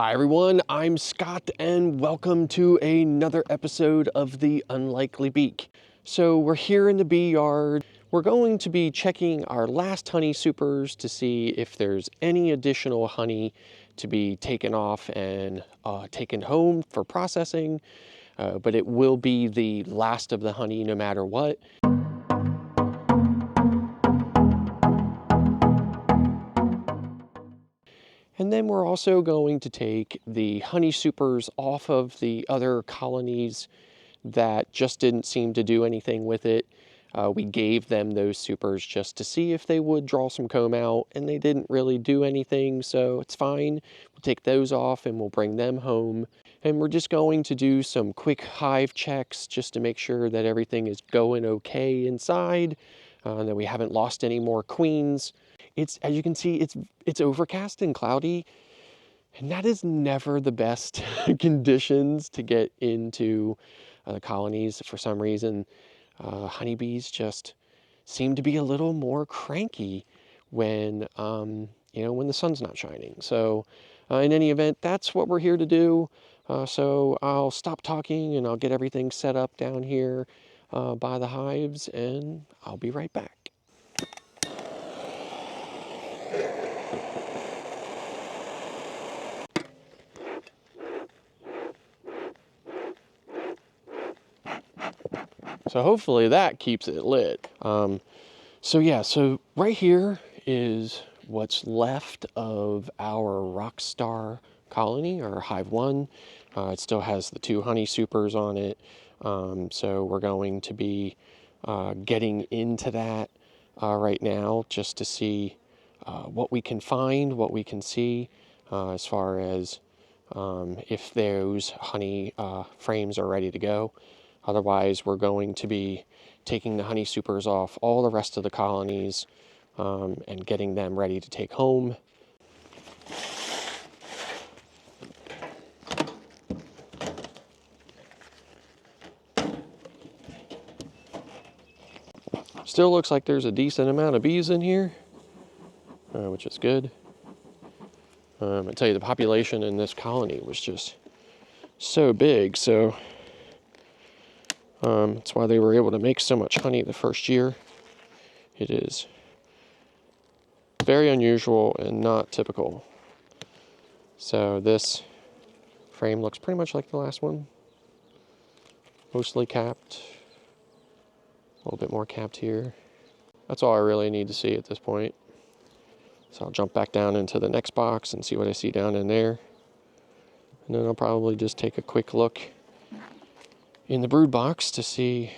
Hi everyone, I'm Scott and welcome to another episode of The Unlikely Beak. So we're here in the bee yard. We're going to be checking our last honey supers to see if there's any additional honey to be taken off and taken home for processing, but it will be the last of the honey no matter what. And then we're also going to take the honey supers off of the other colonies that just didn't seem to do anything with it. We gave them those supers just to see if they would draw some comb out, and they didn't really do anything, so it's fine. We'll take those off and we'll bring them home. And we're just going to do some quick hive checks just to make sure that everything is going okay inside, that we haven't lost any more queens. As you can see, it's overcast and cloudy, and that is never the best conditions to get into the colonies. For some reason, honeybees just seem to be a little more cranky when, when the sun's not shining. So in any event, that's what we're here to do. So I'll stop talking and I'll get everything set up down here by the hives, and I'll be right back. So hopefully that keeps it lit. So right here is what's left of our Rockstar colony, or Hive 1. It still has the 2 honey supers on it. So we're going to be getting into that right now just to see what we can find, what we can see as far as if those honey frames are ready to go. Otherwise, we're going to be taking the honey supers off all the rest of the colonies and getting them ready to take home. Still looks like there's a decent amount of bees in here, which is good. I tell you, the population in this colony was just so big, so that's why they were able to make so much honey the first year. It is very unusual and not typical. So this frame looks pretty much like the last one. Mostly capped. A little bit more capped here. That's all I really need to see at this point. So I'll jump back down into the next box and see what I see down in there. And then I'll probably just take a quick look in the brood box to see,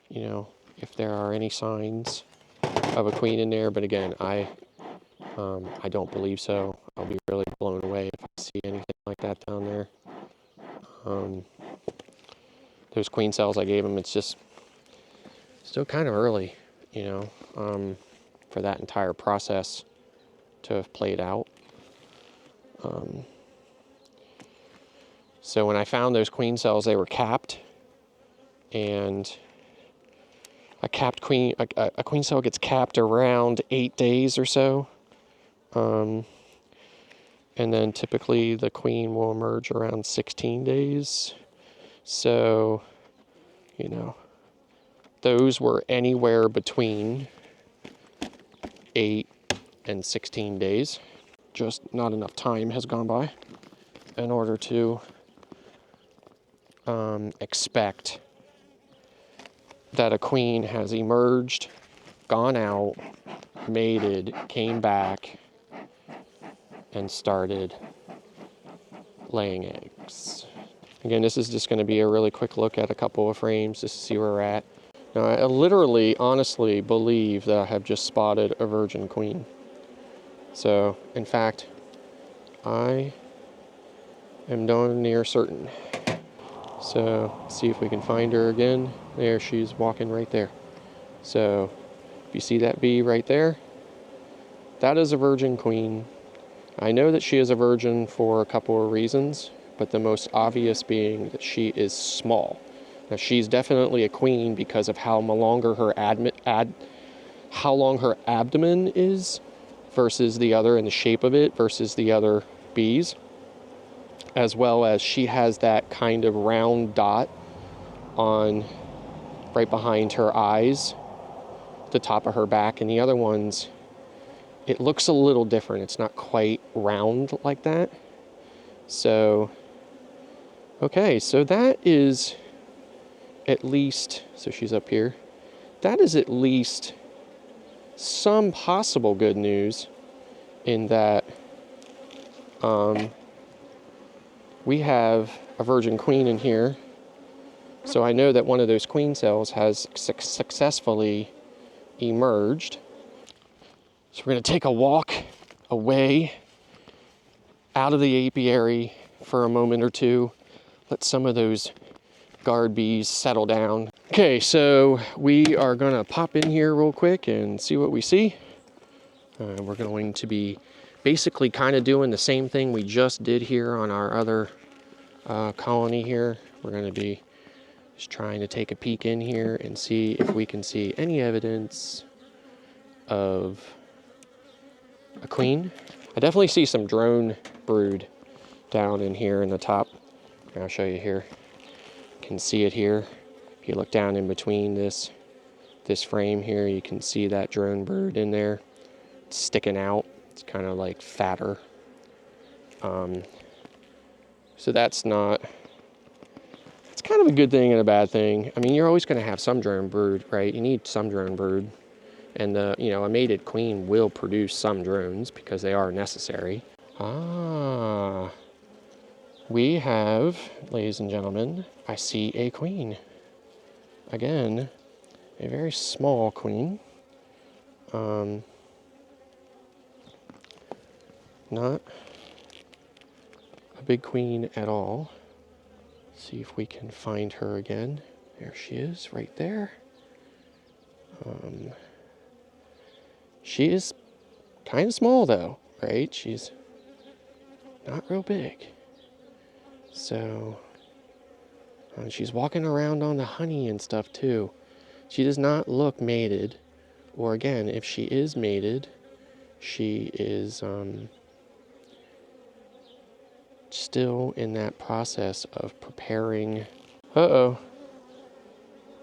if there are any signs of a queen in there. But again, I don't believe so. I'll be really blown away if I see anything like that down there. Those queen cells I gave them, it's just still kind of early, for that entire process to have played out. So when I found those queen cells, they were capped, and a queen cell gets capped around 8 days or so. And then typically the queen will emerge around 16 days. So, those were anywhere between 8 and 16 days. Just not enough time has gone by in order to expect that a queen has emerged, gone out, mated, came back, and started laying eggs. Again, this is just going to be a really quick look at a couple of frames just to see where we're at. Now, I literally, honestly believe that I have just spotted a virgin queen. So, in fact, I am darn near certain. So, see if we can find her again. There, she's walking right there. So, if you see that bee right there, that is a virgin queen. I know that she is a virgin for a couple of reasons, but the most obvious being that she is small. Now, she's definitely a queen because of how long her abdomen is versus the other, and the shape of it versus the other bees. as well as she has that kind of round dot on right behind her eyes, the top of her back, and the other ones, it looks a little different. It's not quite round like that. So, okay, so that is at least, so she's up here. That is at least some possible good news in that we have a virgin queen in here. So I know that one of those queen cells has successfully emerged. So we're going to take a walk away out of the apiary for a moment or two, let some of those guard bees settle down. Okay, so we are going to pop in here real quick and see what we see. We're going to be basically kind of doing the same thing we just did here on our other colony here. We're going to be just trying to take a peek in here and see if we can see any evidence of a queen. I definitely see some drone brood down in here in the top. I'll show you here. You can see it here. If you look down in between this frame here, you can see that drone brood in there. It's sticking out. It's kind of like fatter. So that's not, it's kind of a good thing and a bad thing. I mean, you're always going to have some drone brood, right? You need some drone brood. And a mated queen will produce some drones because they are necessary. We have, ladies and gentlemen, I see a queen. Again, a very small queen. Not a big queen at all. Let's see if we can find her again. There she is, right there. She is kind of small though, right? She's not real big. So, she's walking around on the honey and stuff too. She does not look mated, or again, if she is mated, she is still in that process of preparing. Uh-oh.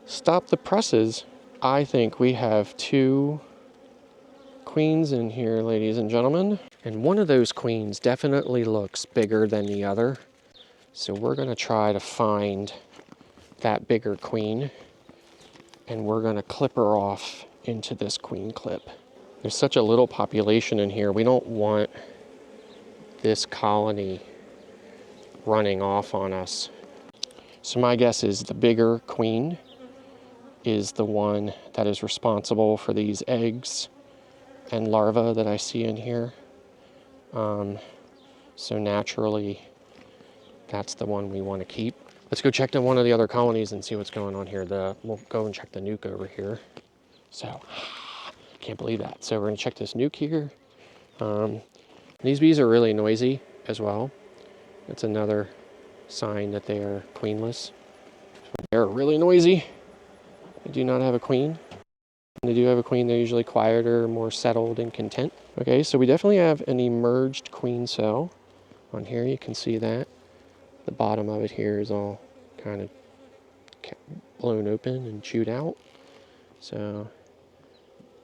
Stop the presses. I think we have two queens in here, ladies and gentlemen. And one of those queens definitely looks bigger than the other. So we're going to try to find that bigger queen. And we're going to clip her off into this queen clip. There's such a little population in here. We don't want this colony running off on us. So my guess is the bigger queen is the one that is responsible for these eggs and larvae that I see in here. So naturally, that's the one we want to keep. Let's go check on one of the other colonies and see what's going on here. We'll go and check the nuke over here. So, can't believe that. So we're gonna check this nuke here. These bees are really noisy as well. That's another sign that they are queenless. They're really noisy. They do not have a queen. When they do have a queen, they're usually quieter, more settled and content. Okay, so we definitely have an emerged queen cell. On here you can see that. The bottom of it here is all kind of blown open and chewed out. So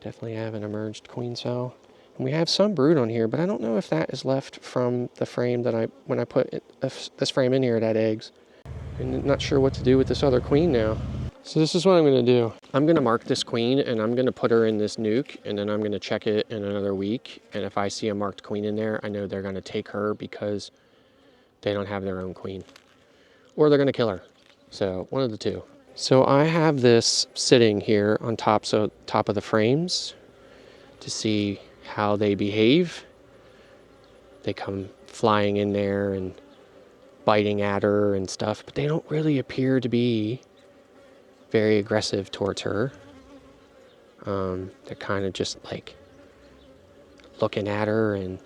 definitely have an emerged queen cell. And we have some brood on here, but I don't know if that is left from the frame that when I put this frame in here, it had eggs. And not sure what to do with this other queen now. So this is what I'm going to do. I'm going to mark this queen and I'm going to put her in this nuke, and then I'm going to check it in another week. And if I see a marked queen in there, I know they're going to take her because they don't have their own queen. Or they're going to kill her. So one of the two. So I have this sitting here on top of the frames to see how they behave. They come flying in there and biting at her and stuff, but they don't really appear to be very aggressive towards her. They're kind of just like looking at her, and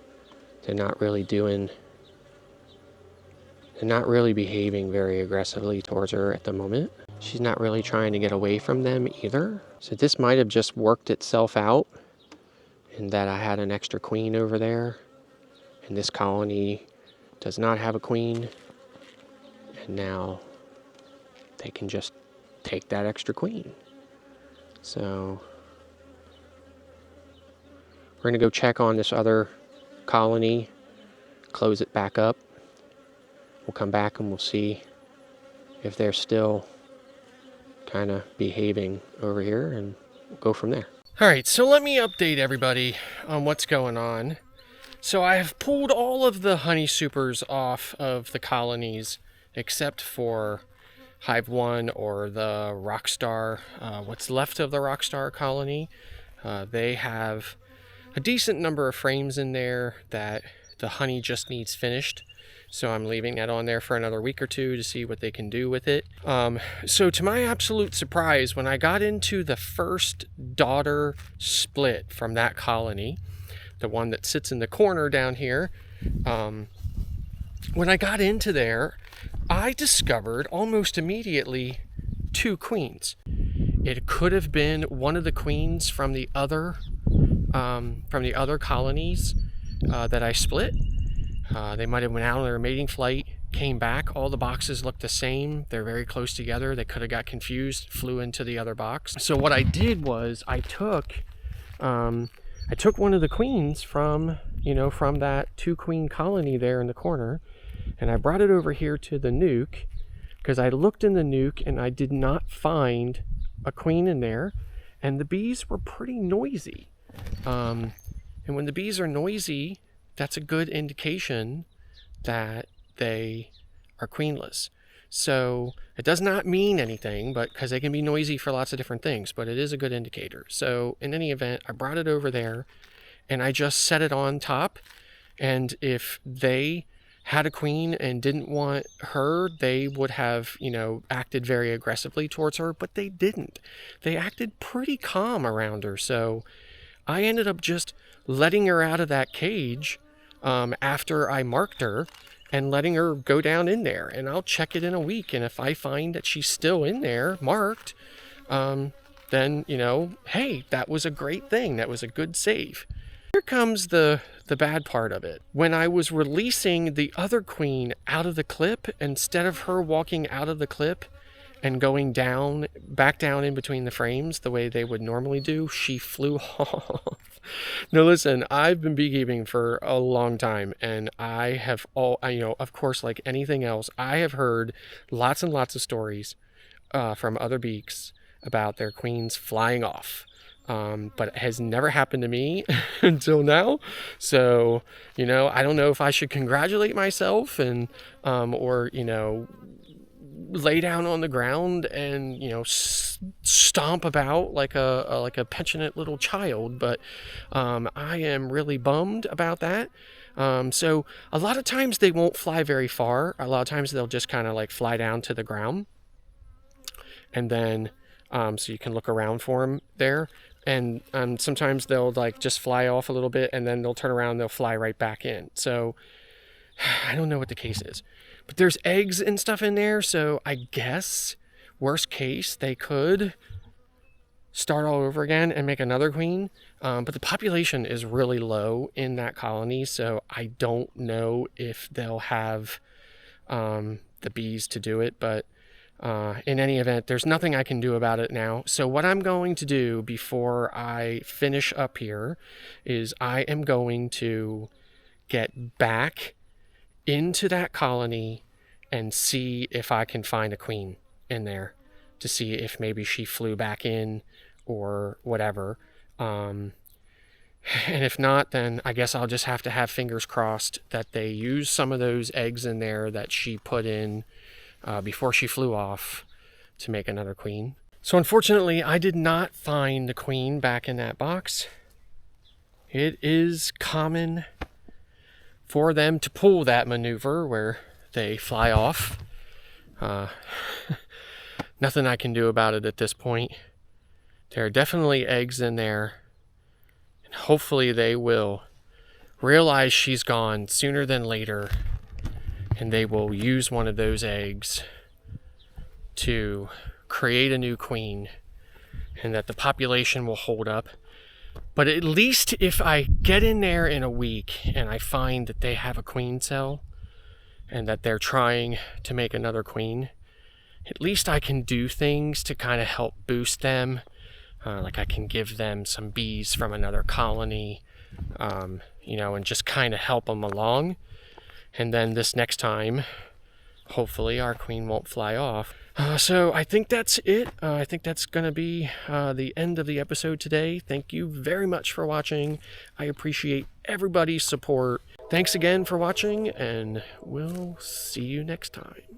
they're not really behaving very aggressively towards her at the moment. She's not really trying to get away from them either. So this might have just worked itself out, in that I had an extra queen over there, and this colony does not have a queen, and now they can just take that extra queen. So we're going to go check on this other colony, close it back up. We'll come back and we'll see if they're still kind of behaving over here, and we'll go from there. All right, so let me update everybody on what's going on. So I have pulled all of the honey supers off of the colonies except for Hive 1 or the Rockstar. What's left of the Rockstar colony, they have a decent number of frames in there that the honey just needs finished. So I'm leaving that on there for another week or two to see what they can do with it. So to my absolute surprise, when I got into the first daughter split from that colony, the one that sits in the corner down here, when I got into there, I discovered almost immediately 2 queens. It could have been one of the queens from the other colonies that I split. They might have went out on their mating flight, came back. All the boxes look the same. They're very close together. They could have got confused, flew into the other box. So what I did was I took one of the queens from that 2 queen colony there in the corner, and I brought it over here to the nuke because I looked in the nuke and I did not find a queen in there, and the bees were pretty noisy. And when the bees are noisy, that's a good indication that they are queenless. So it does not mean anything, but because they can be noisy for lots of different things, but it is a good indicator. So in any event, I brought it over there and I just set it on top. And if they had a queen and didn't want her, they would have, acted very aggressively towards her, but they didn't. They acted pretty calm around her. So I ended up just letting her out of that cage after I marked her and letting her go down in there. And I'll check it in a week. And if I find that she's still in there marked, then, hey, that was a great thing. That was a good save. Here comes the bad part of it. When I was releasing the other queen out of the clip, instead of her walking out of the clip and going back down in between the frames the way they would normally do, she flew off. Now listen, I've been beekeeping for a long time, and I have of course, like anything else, I have heard lots and lots of stories from other beaks about their queens flying off. But it has never happened to me until now. So, I don't know if I should congratulate myself and, or, lay down on the ground and, stomp about like a petulant little child. But, I am really bummed about that. So a lot of times they won't fly very far. A lot of times they'll just kind of like fly down to the ground, and then, so you can look around for them there. And sometimes they'll like just fly off a little bit and then they'll turn around and they'll fly right back in. So I don't know what the case is, but there's eggs and stuff in there. So I guess worst case, they could start all over again and make another queen. But the population is really low in that colony. So I don't know if they'll have the bees to do it, but in any event, there's nothing I can do about it now. So what I'm going to do before I finish up here is I am going to get back into that colony and see if I can find a queen in there, to see if maybe she flew back in or whatever. And if not, then I guess I'll just have to have fingers crossed that they use some of those eggs in there that she put in before she flew off to make another queen. So unfortunately, I did not find the queen back in that box. It is common for them to pull that maneuver where they fly off. Nothing I can do about it at this point. There are definitely eggs in there, and hopefully they will realize she's gone sooner than later, and they will use one of those eggs to create a new queen, and that the population will hold up. But at least if I get in there in a week and I find that they have a queen cell, and that they're trying to make another queen, at least I can do things to kind of help boost them. Like I can give them some bees from another colony, you know, and just kind of help them along. And then this next time, hopefully our queen won't fly off. So I think that's it. I think that's going to be the end of the episode today. Thank you very much for watching. I appreciate everybody's support. Thanks again for watching, and we'll see you next time.